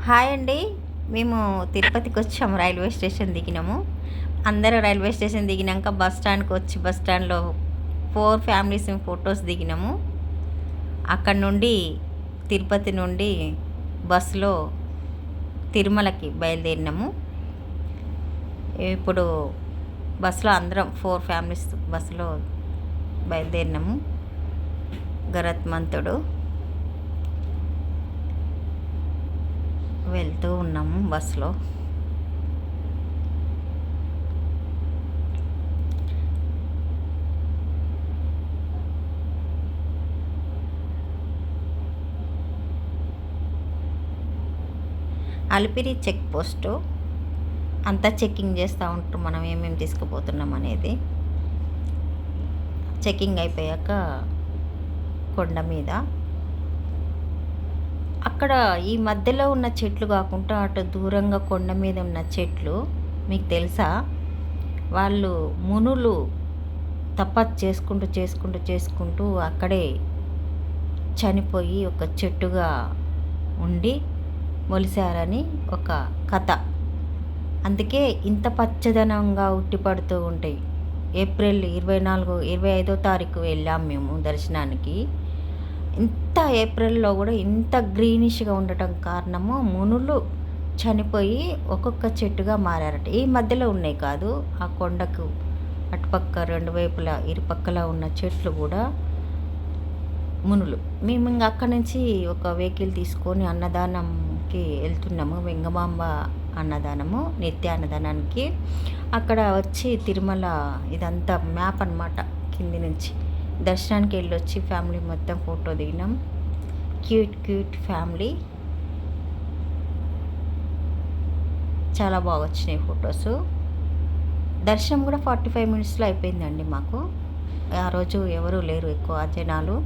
Hi అండి. మేము తిరుపతికి వచ్చాము. రైల్వే స్టేషన్ దిగినాము. అందరూ రైల్వే స్టేషన్ దిగినాక బస్ స్టాండ్కి వచ్చి బస్ స్టాండ్లో 4 ఫ్యామిలీస్ ఫొటోస్ దిగినాము. అక్కడ నుండి తిరుపతి నుండి బస్సులో తిరుమలకి బయలుదేరినాము. ఇప్పుడు బస్సులో అందరం 4 ఫ్యామిలీస్ బస్సులో బయలుదేరినాము. గరత్మంతుడు వెళ్తూ ఉన్నాము బస్సులో. అలిపిరి చెక్ పోస్టు అంతా చెక్కింగ్ చేస్తూ ఉంటారు, మనం ఏమేమి తీసుకుపోతున్నాం అనేది. చెక్కింగ్ అయిపోయాక కొండ మీద అక్కడ ఈ మధ్యలో ఉన్న చెట్లు కాకుండా అటు దూరంగా కొండ మీద ఉన్న చెట్లు మీకు తెలుసా? వాళ్ళు మునులు తపస్సు చేసుకుంటూ చేసుకుంటూ చేసుకుంటూ అక్కడే చనిపోయి ఒక చెట్టుగా ఉండి మొలిశారని ఒక కథ. అందుకే ఇంత పచ్చదనంగా ఉట్టిపడుతూ ఉంటాయి. ఏప్రిల్ 25వ తారీఖు వెళ్ళాం మేము దర్శనానికి. ఇంత ఏప్రిల్లో కూడా ఇంత గ్రీనిష్గా ఉండటం కారణము మునులు చనిపోయి ఒక్కొక్క చెట్టుగా మారారట. ఈ మధ్యలో ఉన్నాయి కాదు, ఆ కొండకు అటుపక్క రెండు వైపులా ఇరుపక్కల ఉన్న చెట్లు కూడా మునులు. మేము ఇంకా అక్కడి నుంచి ఒక వెహికల్ తీసుకొని అన్నదానంకి వెళ్తున్నాము. వెంగమాంబ అన్నదానము, నిత్య అన్నదానానికి. అక్కడ వచ్చి తిరుమల ఇదంతా మ్యాప్ అన్నమాట. కింది నుంచి దర్శనానికి వెళ్ళొచ్చి ఫ్యామిలీ మొత్తం ఫోటో దిగినాం. క్యూట్ ఫ్యామిలీ, చాలా బాగా వచ్చినాయి ఫొటోస్. దర్శనం కూడా 45 మినిట్స్లో అయిపోయిందండి మాకు. ఆ రోజు ఎవరు లేరు ఎక్కువ జనాలు.